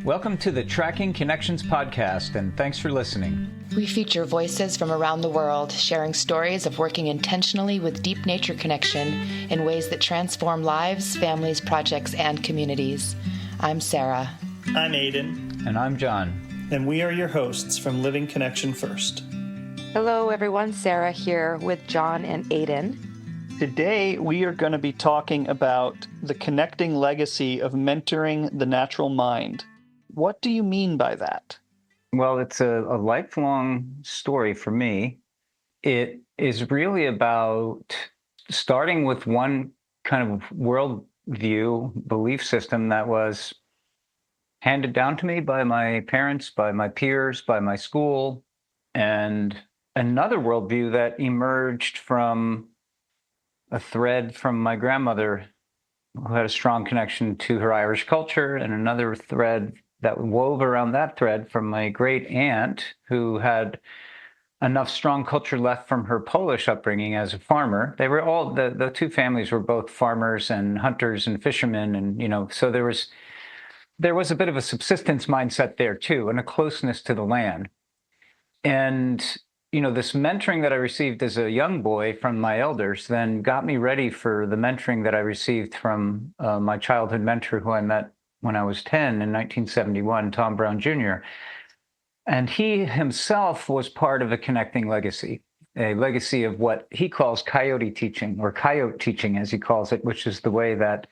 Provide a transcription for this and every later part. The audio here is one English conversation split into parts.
Welcome to the Tracking Connections podcast, and thanks for listening. We feature voices from around the world sharing stories of working intentionally with deep nature connection in ways that transform lives, families, projects, and communities. I'm Sarah. I'm Aiden. And I'm John. And we are your hosts from Living Connection First. Hello, everyone. Sarah here with John and Aiden. Today, we are going to be talking about the connecting legacy of mentoring the natural mind. What do you mean by that? Well, it's a lifelong story for me. It is really about starting with one kind of worldview, belief system that was handed down to me by my parents, by my peers, by my school, and another worldview that emerged from a thread from my grandmother, who had a strong connection to her Irish culture, and another thread that wove around that thread from my great aunt, who had enough strong culture left from her Polish upbringing as a farmer. They were all, the two families were both farmers and hunters and fishermen. And, so there was a bit of a subsistence mindset there too, and a closeness to the land. And, this mentoring that I received as a young boy from my elders then got me ready for the mentoring that I received from my childhood mentor, who I met when I was 10 in 1971, Tom Brown Jr. And he himself was part of a connecting legacy, a legacy of what he calls coyote teaching, or coyote teaching, as he calls it, which is the way that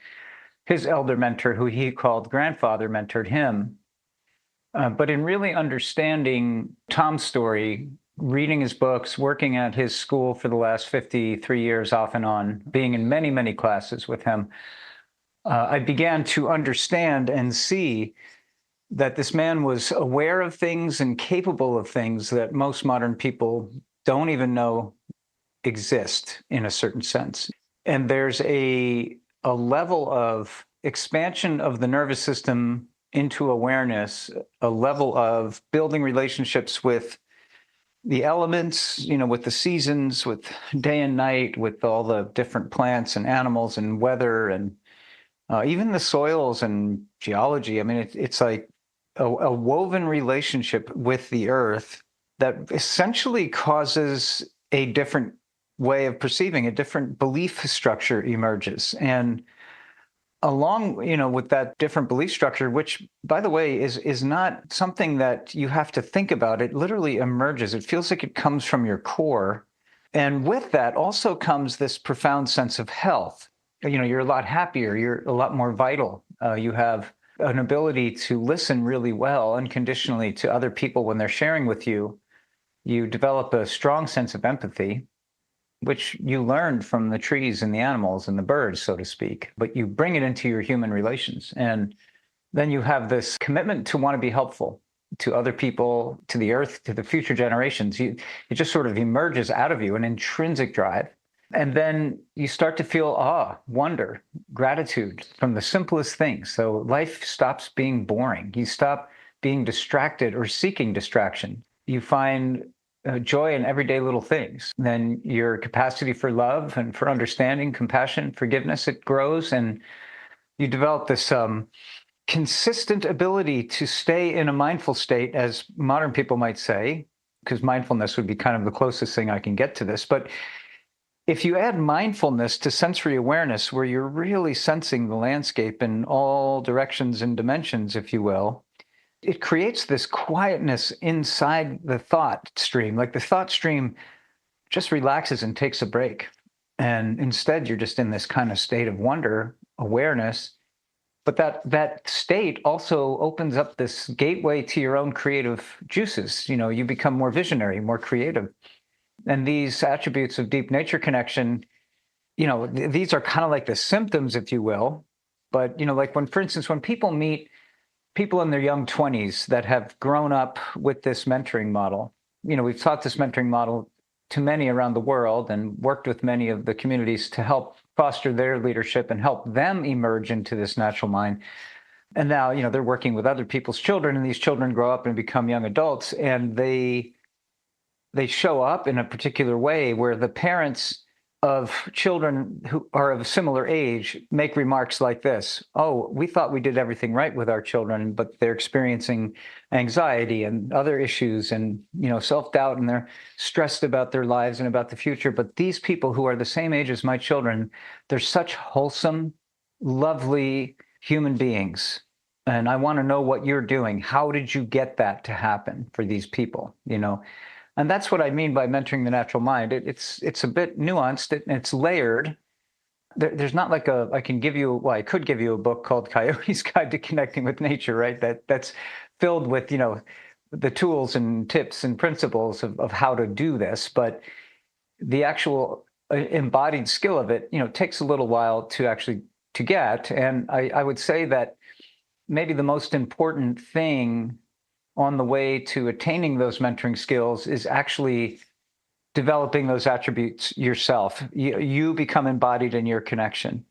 his elder mentor, who he called grandfather, mentored him. But in really understanding Tom's story, reading his books, working at his school for the last 53 years off and on, being in many, many classes with him, I began to understand and see that this man was aware of things and capable of things that most modern people don't even know exist in a certain sense. And there's a level of expansion of the nervous system into awareness, a level of building relationships with the elements, with the seasons, with day and night, with all the different plants and animals and weather and even the soils and geology. I mean, it's like a woven relationship with the earth that essentially causes a different way of perceiving, a different belief structure emerges. And along, with that different belief structure, which, by the way, is not something that you have to think about. It literally emerges. It feels like it comes from your core. And with that also comes this profound sense of health. You're a lot happier, you're a lot more vital. You have an ability to listen really well unconditionally to other people when they're sharing with you. You develop a strong sense of empathy, which you learned from the trees and the animals and the birds, so to speak, but you bring it into your human relations. And then you have this commitment to want to be helpful to other people, to the earth, to the future generations. It just sort of emerges out of you, an intrinsic drive. And then you start to feel awe, wonder, gratitude from the simplest things. So life stops being boring. You stop being distracted or seeking distraction. You find joy in everyday little things. Then your capacity for love and for understanding, compassion, forgiveness, it grows. And you develop this consistent ability to stay in a mindful state, as modern people might say, because mindfulness would be kind of the closest thing I can get to this. But if you add mindfulness to sensory awareness, where you're really sensing the landscape in all directions and dimensions, if you will, it creates this quietness inside the thought stream. Like the thought stream just relaxes and takes a break. And instead, you're just in this kind of state of wonder, awareness. But that state also opens up this gateway to your own creative juices. You become more visionary, more creative. And these attributes of deep nature connection, these are kind of like the symptoms, if you will. But, like for instance, when people meet people in their young 20s that have grown up with this mentoring model, we've taught this mentoring model to many around the world and worked with many of the communities to help foster their leadership and help them emerge into this natural mind. And now, they're working with other people's children, and these children grow up and become young adults, and they show up in a particular way where the parents of children who are of a similar age make remarks like this: "Oh, we thought we did everything right with our children, but they're experiencing anxiety and other issues and, self-doubt, and they're stressed about their lives and about the future. But these people who are the same age as my children, they're such wholesome, lovely human beings. And I want to know what you're doing. How did you get that to happen for these people?" And that's what I mean by mentoring the natural mind. It's a bit nuanced, and it's layered. There's not like I can give you, well, I could give you a book called Coyote's Guide to Connecting with Nature, right? That's filled with, the tools and tips and principles of how to do this. But the actual embodied skill of it, takes a little while to actually to get. And I would say that maybe the most important thing on the way to attaining those mentoring skills is actually developing those attributes yourself. You become embodied in your connection.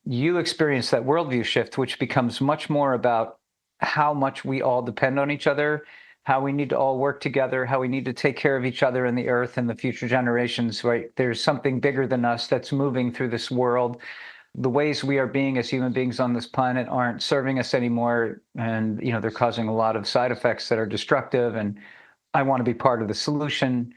You experience that worldview shift, which becomes much more about how much we all depend on each other, how we need to all work together, how we need to take care of each other and the earth and the future generations, right? There's something bigger than us that's moving through this world. The ways we are being as human beings on this planet aren't serving us anymore. And, they're causing a lot of side effects that are destructive. And I want to be part of the solution,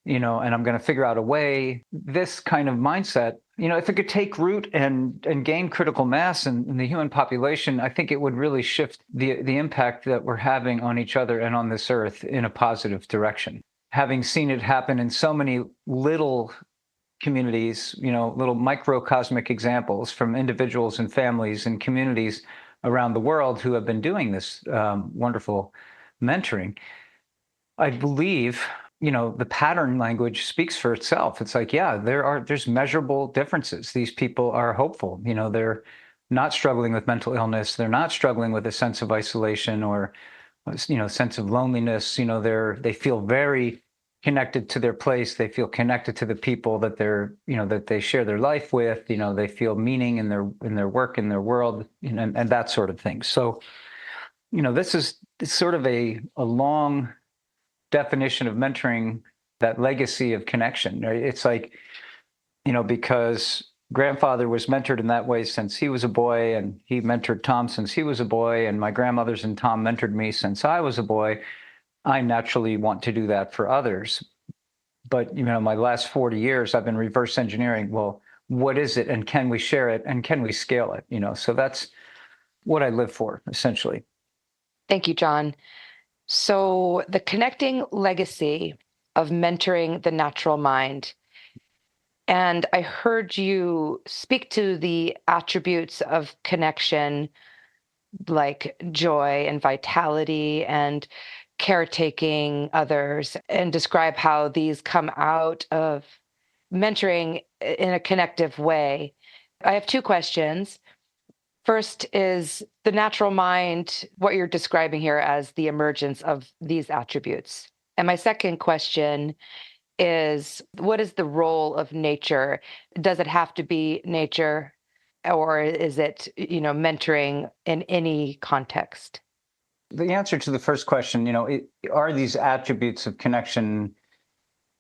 and I'm going to figure out a way. This kind of mindset, if it could take root and gain critical mass in the human population, I think it would really shift the impact that we're having on each other and on this earth in a positive direction. Having seen it happen in so many little communities, little microcosmic examples from individuals and families and communities around the world who have been doing this wonderful mentoring, I believe, the pattern language speaks for itself. It's like, yeah, there's measurable differences. These people are hopeful. They're not struggling with mental illness. They're not struggling with a sense of isolation or, sense of loneliness. They feel very connected to their place. They feel connected to the people that that they share their life with. They feel meaning in their work, in their world, and that sort of thing. So, this is sort of a long definition of mentoring, that legacy of connection, right? It's like, because grandfather was mentored in that way since he was a boy, and he mentored Tom since he was a boy, and my grandmothers and Tom mentored me since I was a boy, I naturally want to do that for others. But, my last 40 years, I've been reverse engineering. Well, what is it? And can we share it? And can we scale it? So that's what I live for, essentially. Thank you, John. So, the connecting legacy of mentoring the natural mind. And I heard you speak to the attributes of connection, like joy and vitality and caretaking others, and describe how these come out of mentoring in a connective way. I have two questions. First is the natural mind, what you're describing here as the emergence of these attributes. And my second question is, what is the role of nature? Does it have to be nature, or is it, mentoring in any context? The answer to the first question, are these attributes of connection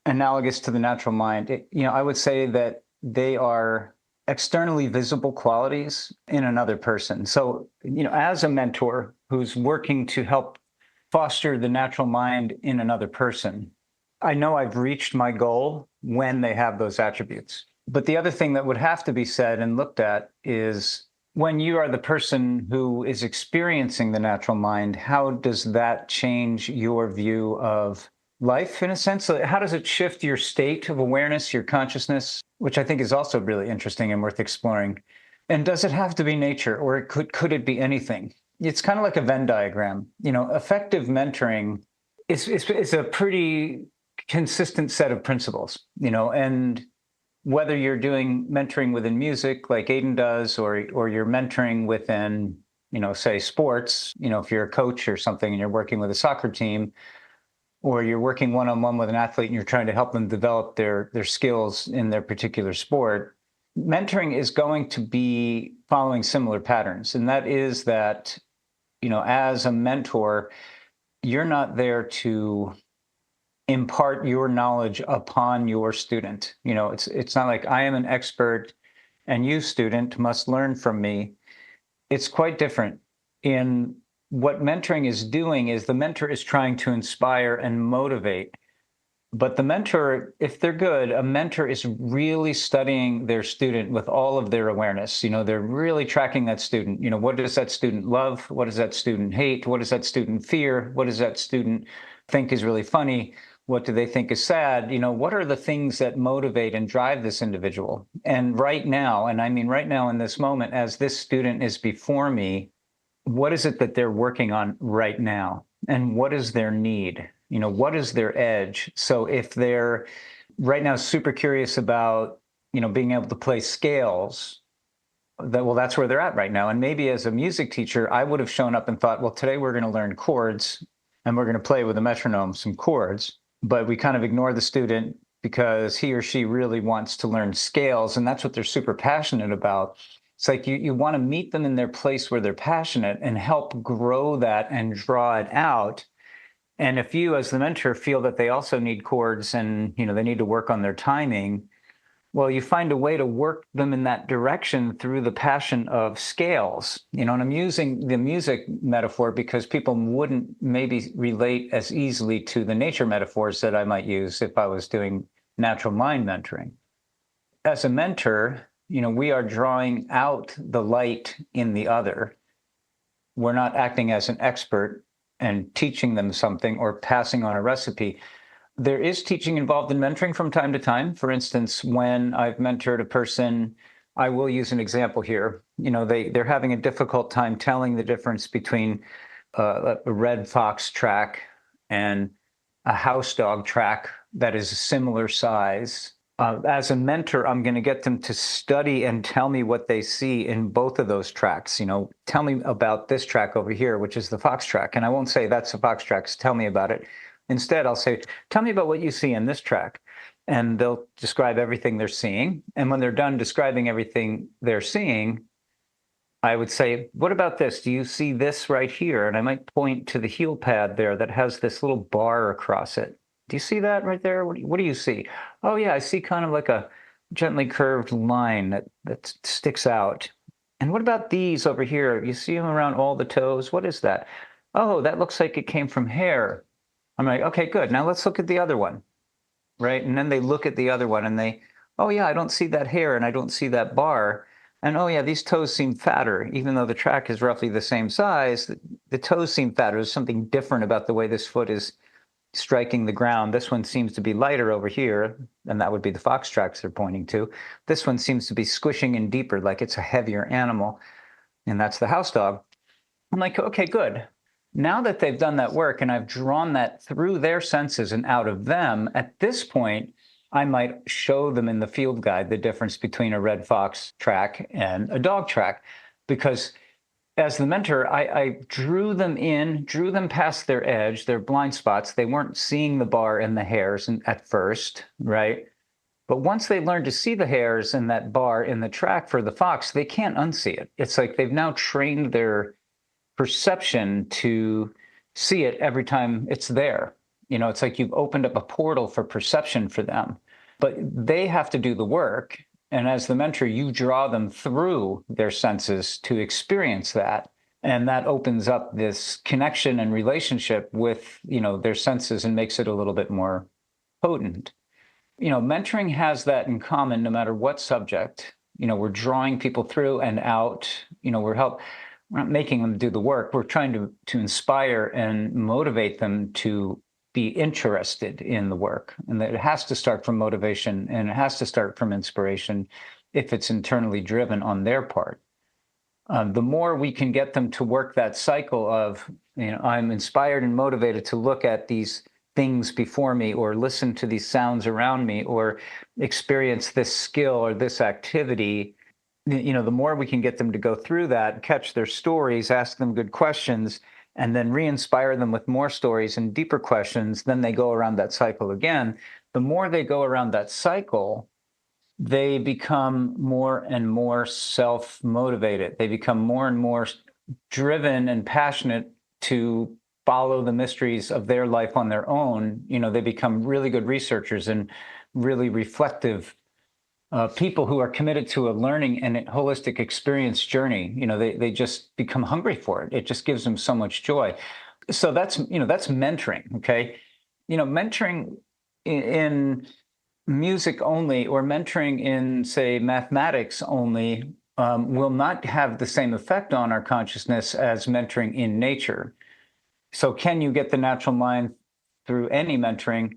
analogous to the natural mind? I would say that they are externally visible qualities in another person. So, as a mentor who's working to help foster the natural mind in another person, I know I've reached my goal when they have those attributes. But the other thing that would have to be said and looked at is, when you are the person who is experiencing the natural mind, how does that change your view of life, in a sense? So how does it shift your state of awareness, your consciousness, which I think is also really interesting and worth exploring? And does it have to be nature, or could it be anything? It's kind of like a Venn diagram. Effective mentoring is a pretty consistent set of principles, and whether you're doing mentoring within music like Aidan does, or you're mentoring within, say sports, if you're a coach or something and you're working with a soccer team, or you're working one-on-one with an athlete and you're trying to help them develop their skills in their particular sport, mentoring is going to be following similar patterns. And that is that, as a mentor, you're not there to impart your knowledge upon your student. It's not like I am an expert and you, student, must learn from me. It's quite different. In what mentoring is doing is the mentor is trying to inspire and motivate. But the mentor, if they're good, a mentor is really studying their student with all of their awareness. They're really tracking that student. What does that student love? What does that student hate? What does that student fear? What does that student think is really funny? What do they think is sad? What are the things that motivate and drive this individual? And right now, and I mean right now in this moment, as this student is before me, what is it that they're working on right now? And what is their need? What is their edge? So if they're right now super curious about, being able to play scales, that's where they're at right now. And maybe as a music teacher, I would have shown up and thought, well, today we're going to learn chords and we're going to play with a metronome, some chords. But we kind of ignore the student because he or she really wants to learn scales. And that's what they're super passionate about. It's like you want to meet them in their place where they're passionate and help grow that and draw it out. And if you, as the mentor, feel that they also need chords and they need to work on their timing, well, you find a way to work them in that direction through the passion of scales. And I'm using the music metaphor because people wouldn't maybe relate as easily to the nature metaphors that I might use if I was doing natural mind mentoring. As a mentor, we are drawing out the light in the other. We're not acting as an expert and teaching them something or passing on a recipe. There is teaching involved in mentoring from time to time. For instance, when I've mentored a person, I will use an example here. They're having a difficult time telling the difference between a red fox track and a house dog track that is a similar size. As a mentor, I'm going to get them to study and tell me what they see in both of those tracks. Tell me about this track over here, which is the fox track. And I won't say that's the fox track, so tell me about it. Instead, I'll say, tell me about what you see in this track. And they'll describe everything they're seeing. And when they're done describing everything they're seeing, I would say, what about this? Do you see this right here? And I might point to the heel pad there that has this little bar across it. Do you see that right there? What do you see? Oh, yeah, I see kind of like a gently curved line that sticks out. And what about these over here? You see them around all the toes? What is that? Oh, that looks like it came from hair. I'm like, okay, good. Now let's look at the other one, right? And then they look at the other one and oh, yeah, I don't see that hair and I don't see that bar. And oh, yeah, these toes seem fatter. Even though the track is roughly the same size, the toes seem fatter. There's something different about the way this foot is striking the ground. This one seems to be lighter over here, and that would be the fox tracks they're pointing to. This one seems to be squishing in deeper, like it's a heavier animal, and that's the house dog. I'm like, okay, good. Now that they've done that work and I've drawn that through their senses and out of them, at this point, I might show them in the field guide the difference between a red fox track and a dog track, because as the mentor, I drew them past their edge, their blind spots. They weren't seeing the bar and the hairs at first, right? But once they learn to see the hairs and that bar in the track for the fox, they can't unsee it. It's like they've now trained their perception to see it every time it's there. It's like you've opened up a portal for perception for them, but they have to do the work. And as the mentor, you draw them through their senses to experience that. And that opens up this connection and relationship with, their senses and makes it a little bit more potent. Mentoring has that in common no matter what subject. We're drawing people through and out. We're not making them do the work. We're trying to inspire and motivate them to be interested in the work. And that it has to start from motivation and it has to start from inspiration if it's internally driven on their part. The more we can get them to work that cycle of, I'm inspired and motivated to look at these things before me or listen to these sounds around me or experience this skill or this activity, the more we can get them to go through that, catch their stories, ask them good questions, and then re-inspire them with more stories and deeper questions, then they go around that cycle again. The more they go around that cycle, they become more and more self-motivated. They become more and more driven and passionate to follow the mysteries of their life on their own, they become really good researchers and really reflective people who are committed to a learning and a holistic experience journey. They just become hungry for it. It just gives them so much joy. So that's mentoring. Okay. Mentoring in music only, or mentoring in, say, mathematics only, will not have the same effect on our consciousness as mentoring in nature. So can you get the natural mind through any mentoring?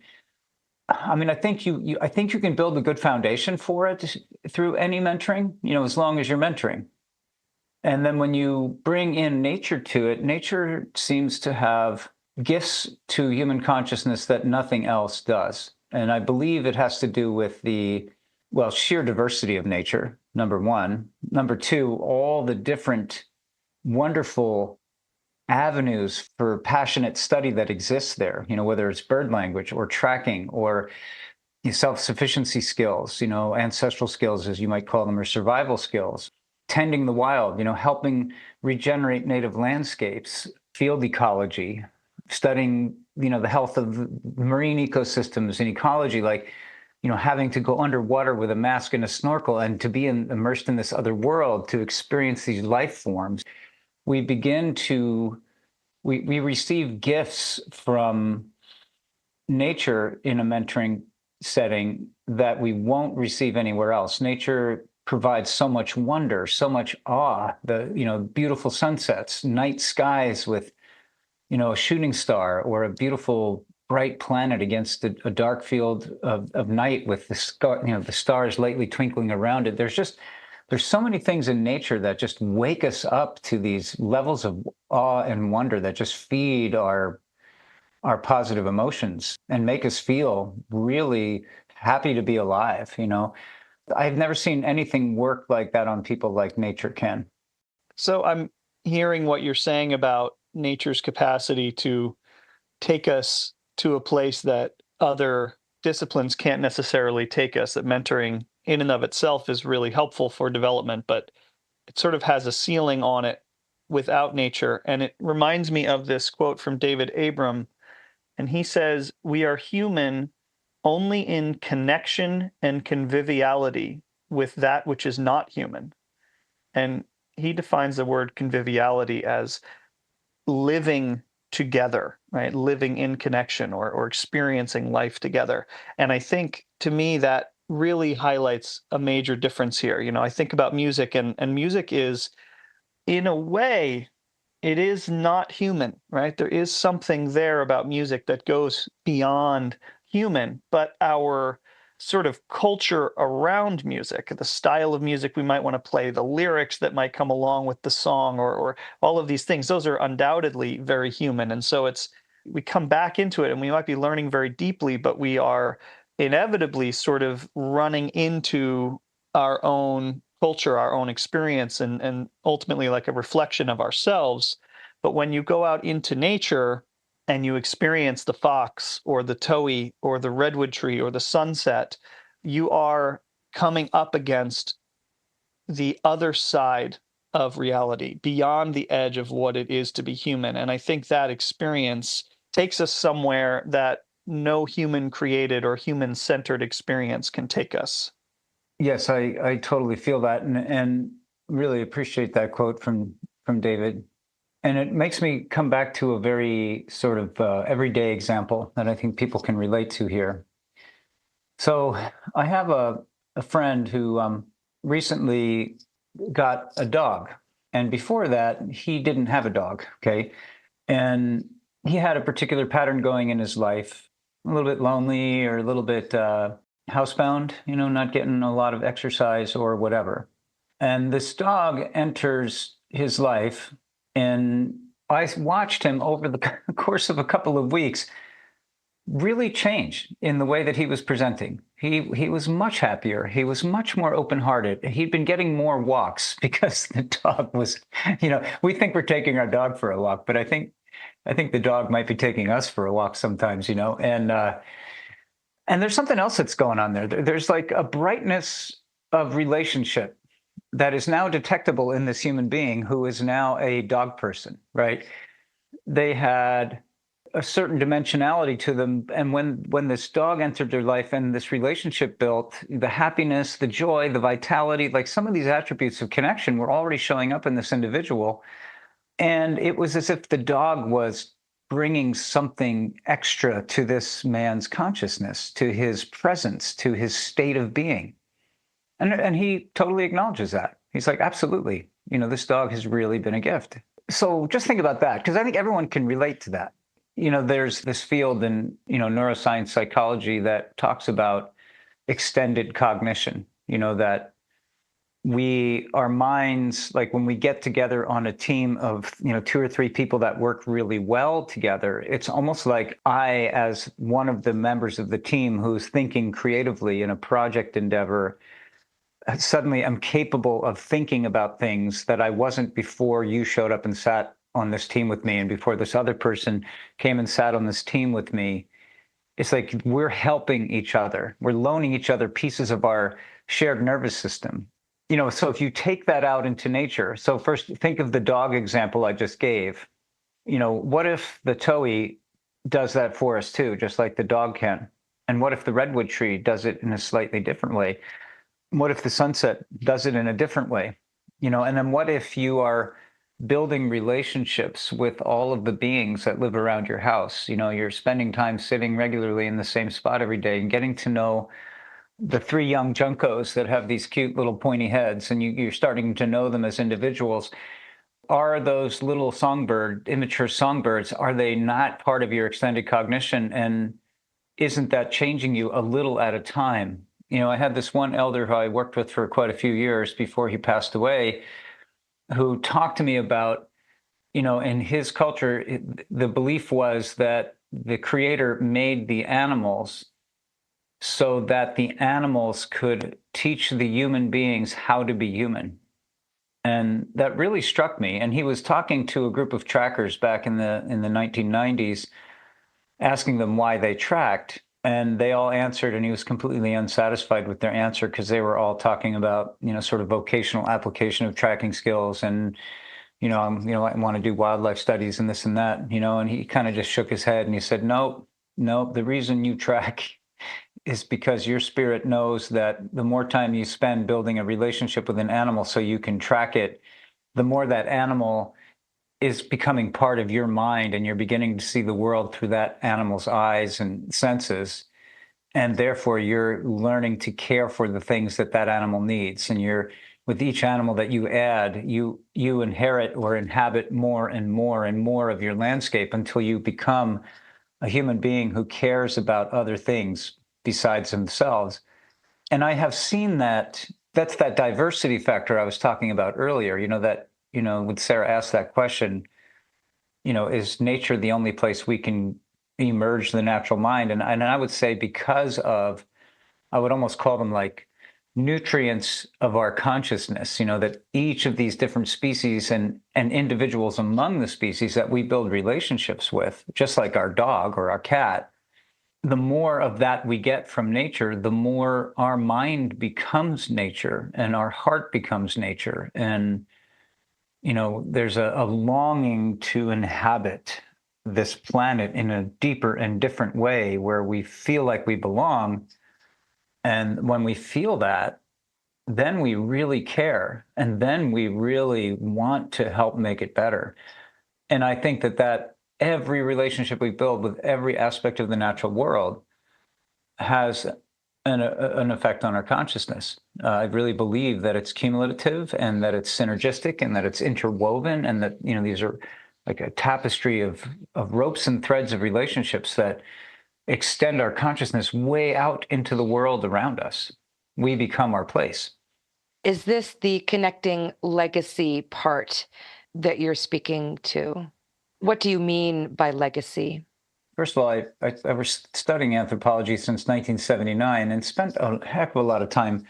I mean, I think you can build a good foundation for it through any mentoring, as long as you're mentoring. And then when you bring in nature to it, nature seems to have gifts to human consciousness that nothing else does. And I believe it has to do with the, sheer diversity of nature, number one. Number two, all the different wonderful avenues for passionate study that exists there, whether it's bird language or tracking or self-sufficiency skills, ancestral skills, as you might call them, or survival skills, tending the wild, helping regenerate native landscapes, field ecology, studying, the health of marine ecosystems and ecology, like, having to go underwater with a mask and a snorkel and to be immersed in this other world, to experience these life forms. We begin to, we receive gifts from nature in a mentoring setting that we won't receive anywhere else. Nature provides so much wonder, so much awe, the, beautiful sunsets, night skies with, a shooting star, or a beautiful bright planet against a dark field of night with the stars lightly twinkling around it. There's so many things in nature that just wake us up to these levels of awe and wonder that just feed our positive emotions and make us feel really happy to be alive. I've never seen anything work like that on people like nature can. So I'm hearing what you're saying about nature's capacity to take us to a place that other disciplines can't necessarily take us, that mentoring in and of itself is really helpful for development, but it sort of has a ceiling on it without nature. And it reminds me of this quote from David Abram. And he says, "We are human only in connection and conviviality with that which is not human." And he defines the word conviviality as living together, right? Living in connection, or experiencing life together. And I think, to me, that really highlights a major difference here. I think about music, and music is, in a way, it is not human, right? There is something there about music that goes beyond human, but our sort of culture around music, the style of music we might want to play, the lyrics that might come along with the song, or all of these things, those are undoubtedly very human. And so we come back into it, and we might be learning very deeply, but we are inevitably sort of running into our own culture, our own experience, and ultimately like a reflection of ourselves. But when you go out into nature and you experience the fox or the towhee or the redwood tree or the sunset, you are coming up against the other side of reality, beyond the edge of what it is to be human. And I think that experience takes us somewhere that no human created or human centered experience can take us. Yes, I totally feel that, and really appreciate that quote from David. And it makes me come back to a very sort of everyday example that I think people can relate to here. So I have a friend who recently got a dog. And before that, he didn't have a dog, okay? And he had a particular pattern going in his life, a little bit lonely, or a little bit housebound, not getting a lot of exercise or whatever. And this dog enters his life, and I watched him over the course of a couple of weeks really change in the way that he was presenting. He was much happier. He was much more open-hearted. He'd been getting more walks because the dog was, we think we're taking our dog for a walk, but I think the dog might be taking us for a walk sometimes, and there's something else that's going on there. There's like a brightness of relationship that is now detectable in this human being who is now a dog person, right? They had a certain dimensionality to them. And when this dog entered their life and this relationship built, the happiness, the joy, the vitality, like some of these attributes of connection were already showing up in this individual. And it was as if the dog was bringing something extra to this man's consciousness, to his presence, to his state of being. And he totally acknowledges that. He's like, absolutely, this dog has really been a gift. So just think about that, because I think everyone can relate to that. There's this field in, neuroscience psychology that talks about extended cognition, that our minds, like when we get together on a team of, 2 or 3 people that work really well together, it's almost like I, as one of the members of the team who's thinking creatively in a project endeavor, suddenly I'm capable of thinking about things that I wasn't before you showed up and sat on this team with me, and before this other person came and sat on this team with me. It's like we're helping each other. We're loaning each other pieces of our shared nervous system. So if you take that out into nature, so first think of the dog example I just gave. What if the towhee does that for us too, just like the dog can? And what if the redwood tree does it in a slightly different way? What if the sunset does it in a different way? And then what if you are building relationships with all of the beings that live around your house? You're spending time sitting regularly in the same spot every day and getting to know the 3 young juncos that have these cute little pointy heads, and you're starting to know them as individuals. Are those little immature songbirds, are they not part of your extended cognition? And isn't that changing you a little at a time? I had this one elder who I worked with for quite a few years before he passed away, who talked to me about, in his culture, the belief was that the Creator made the animals so that the animals could teach the human beings how to be human. And that really struck me. And he was talking to a group of trackers back in the 1990s, asking them why they tracked. And they all answered, and he was completely unsatisfied with their answer, because they were all talking about, sort of vocational application of tracking skills, and, I want to do wildlife studies and this and that, and he kind of just shook his head and he said, no, the reason you track is because your spirit knows that the more time you spend building a relationship with an animal so you can track it, the more that animal is becoming part of your mind, and you're beginning to see the world through that animal's eyes and senses. And therefore, you're learning to care for the things that animal needs. And with each animal that you add, you inherit or inhabit more and more and more of your landscape until you become a human being who cares about other things besides themselves. And I have seen that's that diversity factor I was talking about earlier, when Sarah asked that question, is nature the only place we can emerge the natural mind? And I would say, because of, I would almost call them like nutrients of our consciousness, that each of these different species and individuals among the species that we build relationships with, just like our dog or our cat, the more of that we get from nature, the more our mind becomes nature and our heart becomes nature. And there's a longing to inhabit this planet in a deeper and different way, where we feel like we belong. And when we feel that, then we really care. And then we really want to help make it better. And I think that every relationship we build with every aspect of the natural world has an effect on our consciousness. I really believe that it's cumulative, and that it's synergistic, and that it's interwoven, and that these are like a tapestry of ropes and threads of relationships that extend our consciousness way out into the world around us. We become our place. Is this the connecting legacy part that you're speaking to? What do you mean by legacy? First of all, I was studying anthropology since 1979 and spent a heck of a lot of time,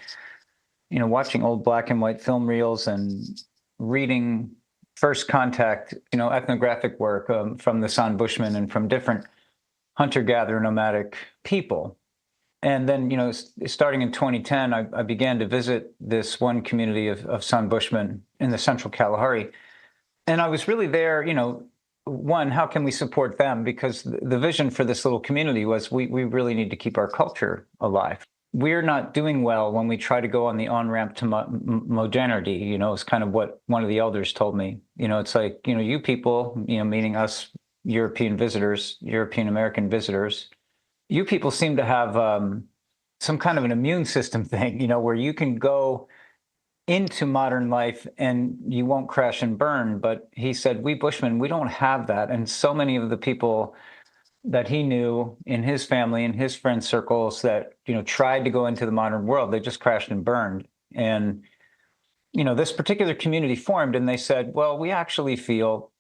watching old black and white film reels and reading first contact, ethnographic work from the San Bushmen and from different hunter-gatherer nomadic people. And then, starting in 2010, I began to visit this one community of San Bushmen in the central Kalahari. And I was really there, one, how can we support them? Because the vision for this little community was we really need to keep our culture alive. We're not doing well when we try to go on the on-ramp to modernity, it's kind of what one of the elders told me. It's like, you people, meaning us European visitors, European American visitors, you people seem to have some kind of an immune system thing, where you can go into modern life and you won't crash and burn. But he said, we Bushmen, we don't have that. And so many of the people that he knew in his family and his friend circles that, tried to go into the modern world, they just crashed and burned. And, this particular community formed and they said, well, we actually feel,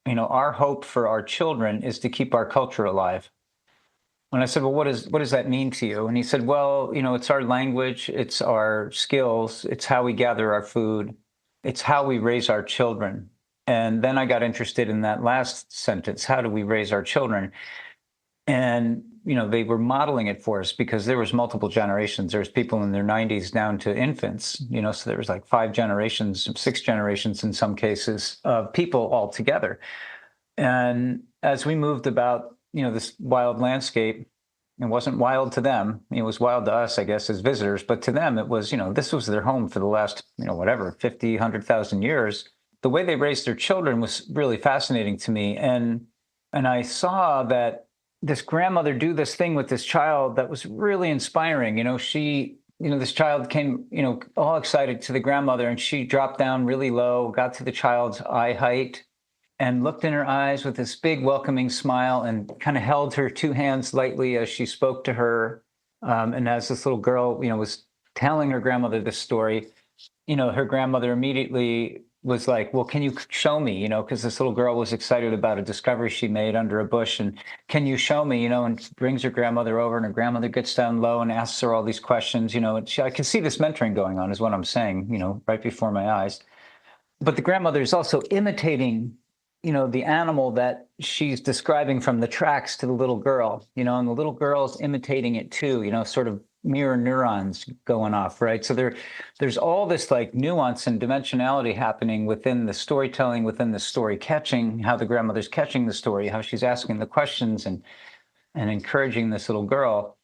our hope for our children is to keep our culture alive. And I said, well, what does that mean to you? And he said, well, it's our language, it's our skills, it's how we gather our food, it's how we raise our children. And then I got interested in that last sentence, how do we raise our children? And, they were modeling it for us because there was multiple generations. There's people in their 90s down to infants, so there was like 5 generations, 6 generations in some cases of people all together. And as we moved about, this wild landscape, it wasn't wild to them. It was wild to us, I guess, as visitors. But to them, it was, this was their home for the last, 50, 100,000 years. The way they raised their children was really fascinating to me. And I saw that this grandmother do this thing with this child that was really inspiring. This child came, all excited to the grandmother, and she dropped down really low, got to the child's eye height, and looked in her eyes with this big welcoming smile and kind of held her 2 hands lightly as she spoke to her. And as this little girl, was telling her grandmother this story, her grandmother immediately was like, well, can you show me, because this little girl was excited about a discovery she made under a bush. And can you show me, and brings her grandmother over, and her grandmother gets down low and asks her all these questions, and I can see this mentoring going on is what I'm saying, right before my eyes. But the grandmother is also imitating the animal that she's describing from the tracks to the little girl, and the little girl's imitating it too, sort of mirror neurons going off, right? So there's all this like nuance and dimensionality happening within the storytelling, within the story catching, how the grandmother's catching the story, how she's asking the questions and encouraging this little girl.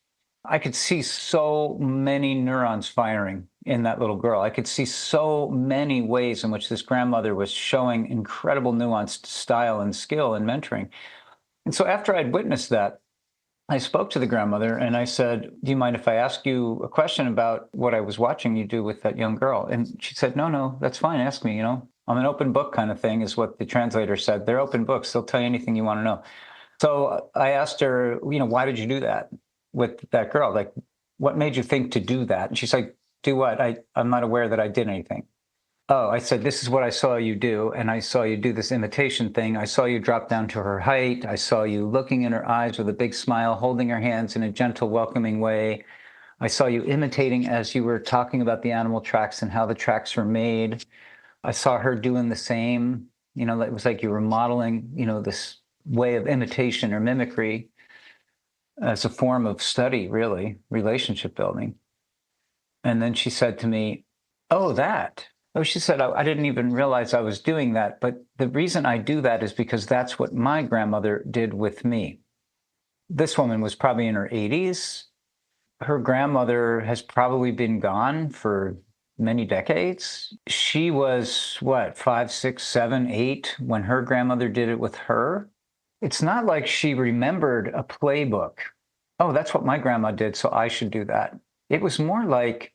I could see so many neurons firing in that little girl. I could see so many ways in which this grandmother was showing incredible nuanced style and skill in mentoring. And so after I'd witnessed that, I spoke to the grandmother and I said, do you mind if I ask you a question about what I was watching you do with that young girl? And she said, no, that's fine. Ask me, I'm an open book kind of thing is what the translator said. They're open books. They'll tell you anything you want to know. So I asked her, why did you do that with that girl? Like, what made you think to do that? And she's like, do what? I'm not aware that I did anything. Oh, I said, this is what I saw you do. And I saw you do this imitation thing. I saw you drop down to her height. I saw you looking in her eyes with a big smile, holding her hands in a gentle, welcoming way. I saw you imitating as you were talking about the animal tracks and how the tracks were made. I saw her doing the same. It was like you were modeling, this way of imitation or mimicry as a form of study, really, relationship building. And then she said to me, she said, I didn't even realize I was doing that. But the reason I do that is because that's what my grandmother did with me. This woman was probably in her 80s. Her grandmother has probably been gone for many decades. She was, 5, 6, 7, 8 when her grandmother did it with her. It's not like she remembered a playbook. Oh, that's what my grandma did, so I should do that. It was more like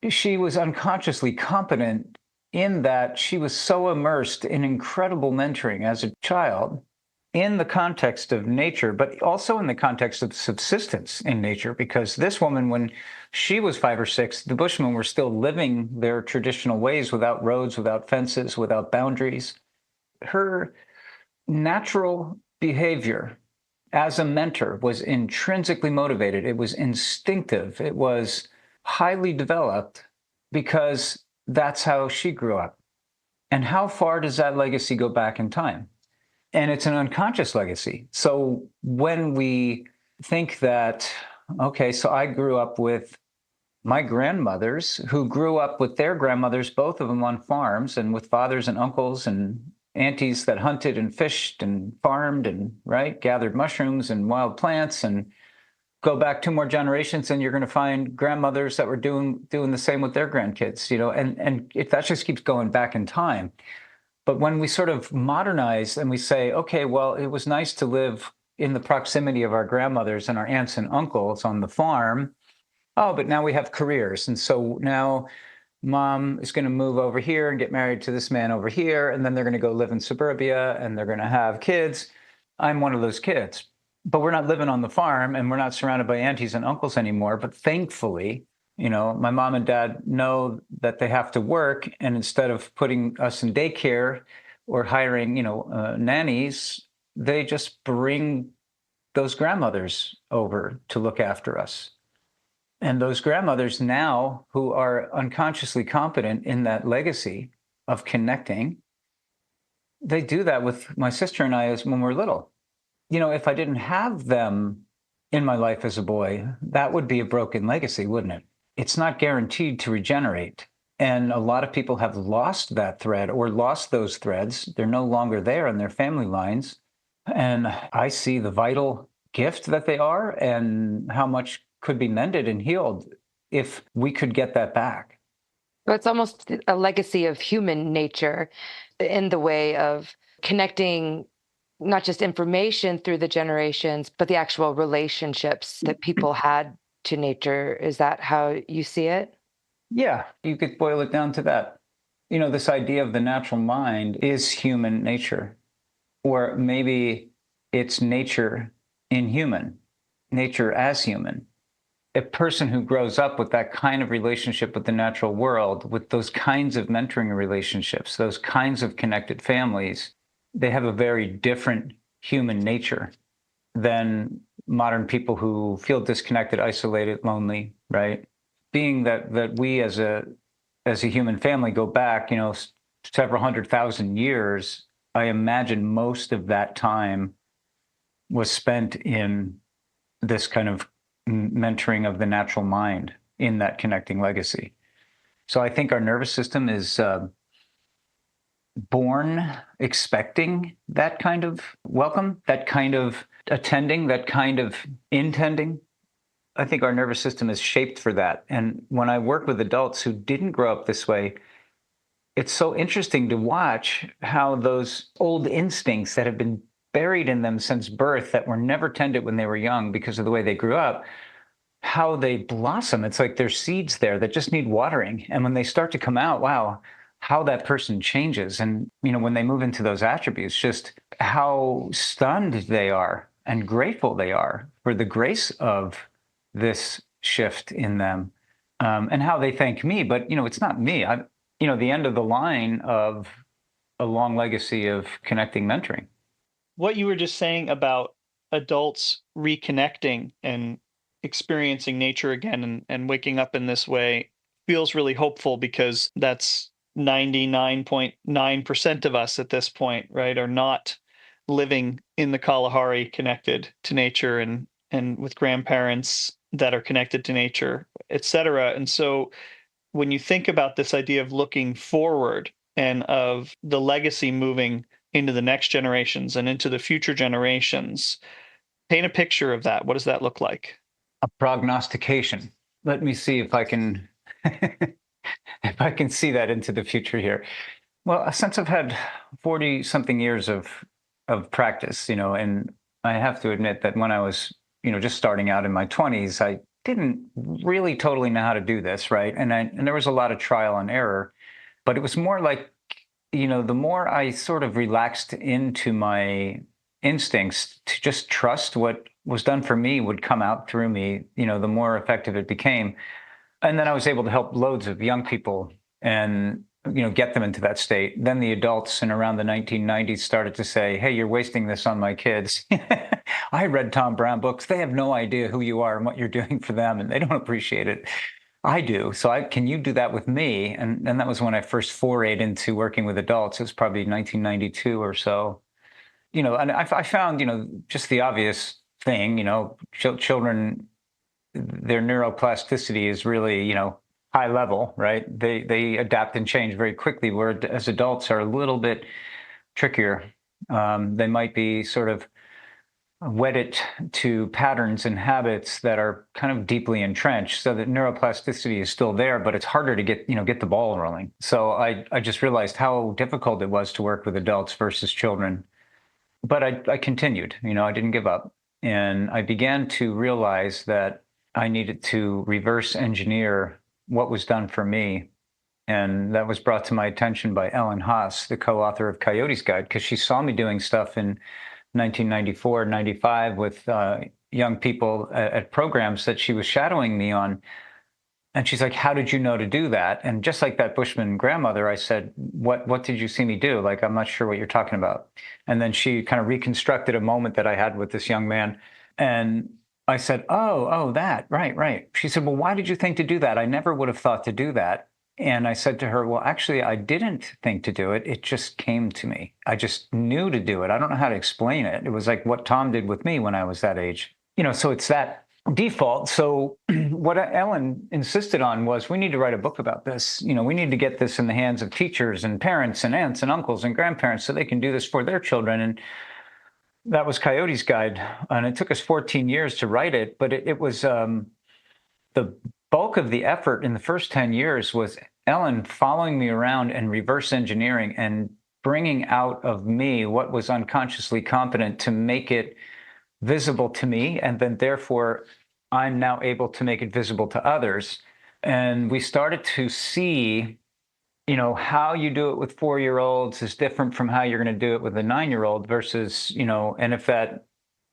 she was unconsciously competent in that she was so immersed in incredible mentoring as a child in the context of nature, but also in the context of subsistence in nature, because this woman, when she was 5 or 6, the Bushmen were still living their traditional ways without roads, without fences, without boundaries. Her natural behavior as a mentor was intrinsically motivated. It was instinctive. It was highly developed because that's how she grew up. And how far does that legacy go back in time? And it's an unconscious legacy. So when we think that, okay, so I grew up with my grandmothers who grew up with their grandmothers, both of them on farms and with fathers and uncles and aunties that hunted and fished and farmed and, right, gathered mushrooms and wild plants, and go back 2 more generations and you're going to find grandmothers that were doing the same with their grandkids, that just keeps going back in time. But when we sort of modernize and we say, okay, well, it was nice to live in the proximity of our grandmothers and our aunts and uncles on the farm. Oh, but now we have careers. And so now mom is going to move over here and get married to this man over here. And then they're going to go live in suburbia and they're going to have kids. I'm one of those kids. But we're not living on the farm and we're not surrounded by aunties and uncles anymore. But thankfully, my mom and dad know that they have to work. And instead of putting us in daycare or hiring, nannies, they just bring those grandmothers over to look after us. And those grandmothers now, who are unconsciously competent in that legacy of connecting, they do that with my sister and I as when we're little. If I didn't have them in my life as a boy, that would be a broken legacy, wouldn't it? It's not guaranteed to regenerate. And a lot of people have lost that thread or lost those threads. They're no longer there in their family lines. And I see the vital gift that they are and how much could be mended and healed if we could get that back. So it's almost a legacy of human nature in the way of connecting not just information through the generations, but the actual relationships that people had to nature. Is that how you see it? Yeah, you could boil it down to that. This idea of the natural mind is human nature, or maybe it's nature in human, nature as human. A person who grows up with that kind of relationship with the natural world, with those kinds of mentoring relationships, those kinds of connected families, they have a very different human nature than modern people who feel disconnected, isolated, lonely, right? Being that we as a human family go back, several 100,000 years, I imagine most of that time was spent in this kind of mentoring of the natural mind in that connecting legacy. So I think our nervous system is born expecting that kind of welcome, that kind of attending, that kind of intending. I think our nervous system is shaped for that. And when I work with adults who didn't grow up this way, it's so interesting to watch how those old instincts that have been buried in them since birth, that were never tended when they were young because of the way they grew up, how they blossom. It's like there's seeds there that just need watering. And when they start to come out, wow, how that person changes. And, when they move into those attributes, just how stunned they are and grateful they are for the grace of this shift in them, and how they thank me. But, it's not me. I'm, the end of the line of a long legacy of connecting mentoring. What you were just saying about adults reconnecting and experiencing nature again and waking up in this way feels really hopeful, because that's 99.9% of us at this point, right, are not living in the Kalahari connected to nature and with grandparents that are connected to nature, et cetera. And so when you think about this idea of looking forward and of the legacy moving into the next generations and into the future generations, paint a picture of that. What does that look like? A prognostication. Let me see if I can if I can see that into the future here. Well, since I've had 40 something years of practice, and I have to admit that when I was, just starting out in my 20s, I didn't really totally know how to do this, right? And there was a lot of trial and error, but it was more like, the more I sort of relaxed into my instincts to just trust what was done for me would come out through me, the more effective it became. And then I was able to help loads of young people and, get them into that state. Then the adults in around the 1990s started to say, hey, you're wasting this on my kids. I read Tom Brown books. They have no idea who you are and what you're doing for them, and they don't appreciate it. I do. So can you do that with me? And that was when I first forayed into working with adults. It was probably 1992 or so. And I found, just the obvious thing, children, their neuroplasticity is really, high level, right? They adapt and change very quickly, whereas adults are a little bit trickier. They might be sort of wedded to patterns and habits that are kind of deeply entrenched, so that neuroplasticity is still there, but it's harder to get the ball rolling. So I just realized how difficult it was to work with adults versus children. But I continued, I didn't give up. And I began to realize that I needed to reverse engineer what was done for me. And that was brought to my attention by Ellen Haas, the co-author of Coyote's Guide, because she saw me doing stuff in 1994, 95 with young people at programs that she was shadowing me on. And she's like, how did you know to do that? And just like that Bushman grandmother, I said, what did you see me do? Like, I'm not sure what you're talking about. And then she kind of reconstructed a moment that I had with this young man. And I said, oh, that, right. She said, well, why did you think to do that? I never would have thought to do that. And I said to her, well, actually, I didn't think to do it. It just came to me. I just knew to do it. I don't know how to explain it. It was like what Tom did with me when I was that age. So it's that default. So what Ellen insisted on was we need to write a book about this. We need to get this in the hands of teachers and parents and aunts and uncles and grandparents so they can do this for their children. And that was Coyote's Guide. And it took us 14 years to write it, but it was the bulk of the effort in the first 10 years was Ellen following me around and reverse engineering and bringing out of me what was unconsciously competent to make it visible to me, and then therefore I'm now able to make it visible to others. And we started to see, how you do it with 4-year-olds is different from how you're going to do it with a 9-year-old versus, and if that,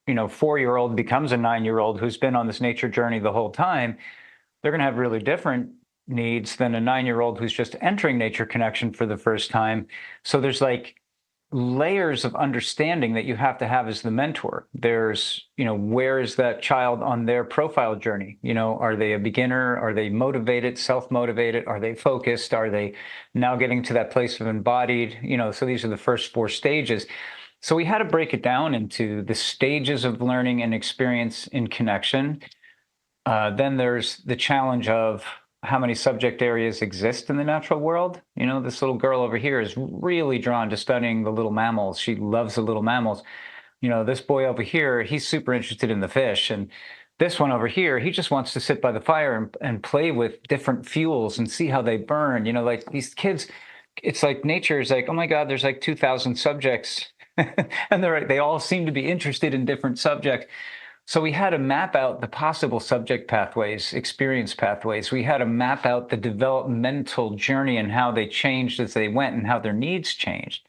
4-year-old becomes a 9-year-old who's been on this nature journey the whole time, they're going to have really different needs than a 9-year-old who's just entering nature connection for the first time. So there's like layers of understanding that you have to have as the mentor. There's, where is that child on their profile journey? Are they a beginner? Are they motivated, self-motivated? Are they focused? Are they now getting to that place of embodied? So these are the first 4 stages. So we had to break it down into the stages of learning and experience in connection. Then there's the challenge of how many subject areas exist in the natural world. This little girl over here is really drawn to studying the little mammals. She loves the little mammals. This boy over here, he's super interested in the fish. And this one over here, he just wants to sit by the fire and play with different fuels and see how they burn. Like these kids, it's like nature is like, oh my God, there's like 2,000 subjects. And they all seem to be interested in different subjects. So we had to map out the possible subject pathways, experience pathways. We had to map out the developmental journey and how they changed as they went and how their needs changed.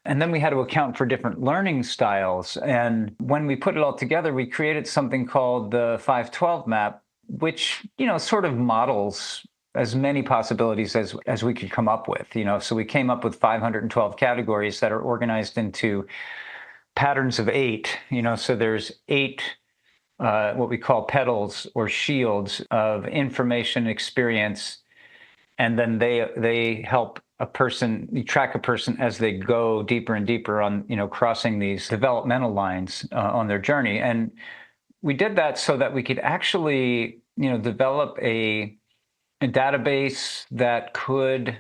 And then we had to account for different learning styles. And when we put it all together, we created something called the 512 map, which, sort of models as many possibilities as we could come up with. So we came up with 512 categories that are organized into patterns of 8. So there's 8 what we call petals or shields of information experience. And then they help a person, you track a person as they go deeper and deeper on, crossing these developmental lines on their journey. And we did that so that we could actually, develop a database that could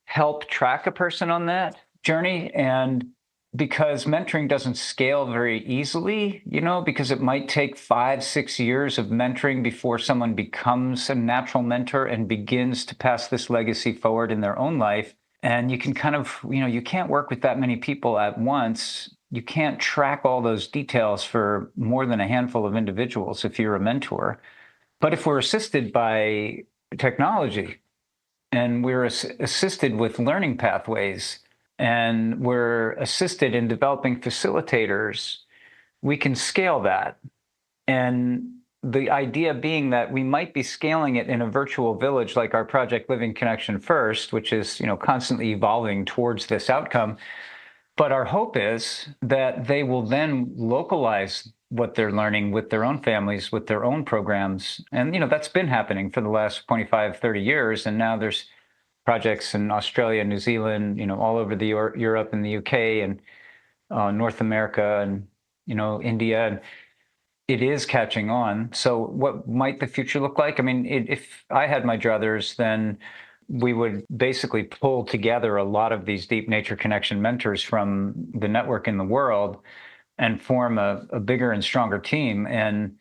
help track a person on that journey. And because mentoring doesn't scale very easily, because it might take 5-6 years of mentoring before someone becomes a natural mentor and begins to pass this legacy forward in their own life. And you can kind of, you can't work with that many people at once. You can't track all those details for more than a handful of individuals if you're a mentor. But if we're assisted by technology and we're assisted with learning pathways, and we're assisted in developing facilitators, we can scale that. And the idea being that we might be scaling it in a virtual village like our project Living Connection First, which is, constantly evolving towards this outcome. But our hope is that they will then localize what they're learning with their own families, with their own programs. And, that's been happening for the last 25, 30 years. And now there's projects in Australia, New Zealand, all over the Europe and the UK and North America and, India. And it is catching on. So what might the future look like? I mean, if I had my druthers, then we would basically pull together a lot of these deep nature connection mentors from the network in the world and form a bigger and stronger team and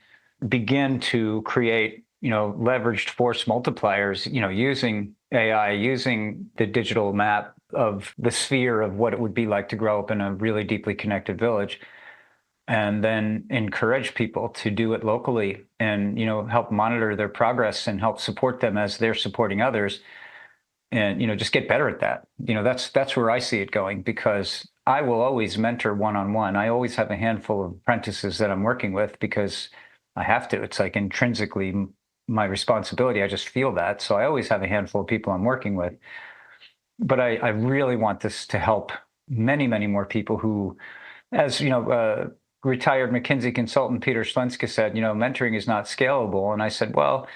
begin to create, leveraged force multipliers, using AI, using the digital map of the sphere of what it would be like to grow up in a really deeply connected village, and then encourage people to do it locally and, help monitor their progress and help support them as they're supporting others. And, just get better at that. That's where I see it going, because I will always mentor one-on-one. I always have a handful of apprentices that I'm working with because I have to. It's like intrinsically my responsibility. I just feel that. So I always have a handful of people I'm working with. But I really want this to help many, many more people who, as retired McKinsey consultant Peter Schlenska said, mentoring is not scalable. And I said, well,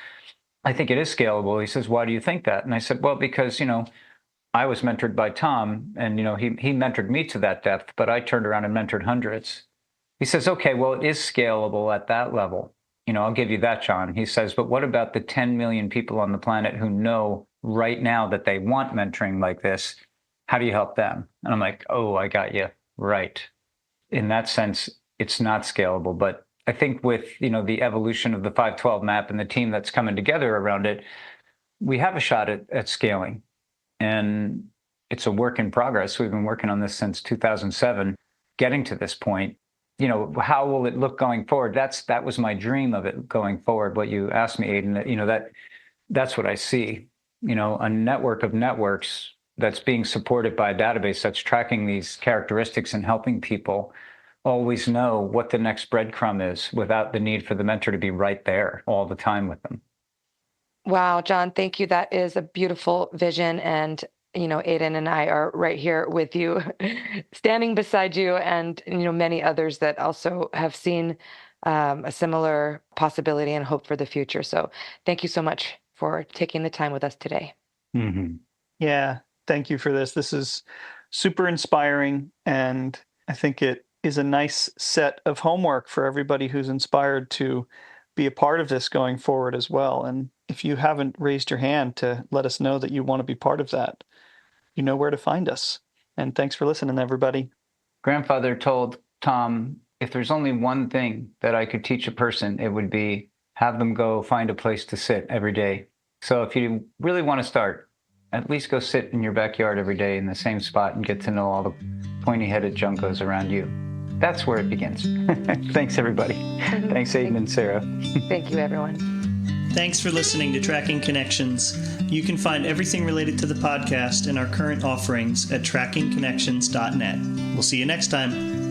I think it is scalable. He says, why do you think that? And I said, well, because, I was mentored by Tom, and, he mentored me to that depth, but I turned around and mentored hundreds. He says, okay, well, it is scalable at that level. I'll give you that, John. He says, but what about the 10 million people on the planet who know right now that they want mentoring like this? How do you help them? And I'm like, oh, I got you. Right. In that sense, it's not scalable. But I think with, the evolution of the 512 map and the team that's coming together around it, we have a shot at scaling. And it's a work in progress. We've been working on this since 2007, getting to this point. How will it look going forward? That was my dream of it going forward. What you asked me, Aiden, that's what I see. A network of networks that's being supported by a database that's tracking these characteristics and helping people always know what the next breadcrumb is without the need for the mentor to be right there all the time with them. Wow, John, thank you. That is a beautiful vision. And, Aiden and I are right here with you, standing beside you, and, many others that also have seen a similar possibility and hope for the future. So thank you so much for taking the time with us today. Mm-hmm. Yeah, thank you for this. This is super inspiring. And I think it is a nice set of homework for everybody who's inspired to be a part of this going forward as well. And if you haven't raised your hand to let us know that you want to be part of that, you know where to find us. And thanks for listening, everybody. Grandfather told Tom, if there's only one thing that I could teach a person, it would be have them go find a place to sit every day. So if you really want to start, at least go sit in your backyard every day in the same spot and get to know all the pointy-headed junkos around you. That's where it begins. Thanks, everybody. Thanks, Aiden and Sarah. Thank you, everyone. Thanks for listening to Tracking Connections. You can find everything related to the podcast and our current offerings at trackingconnections.net. We'll see you next time.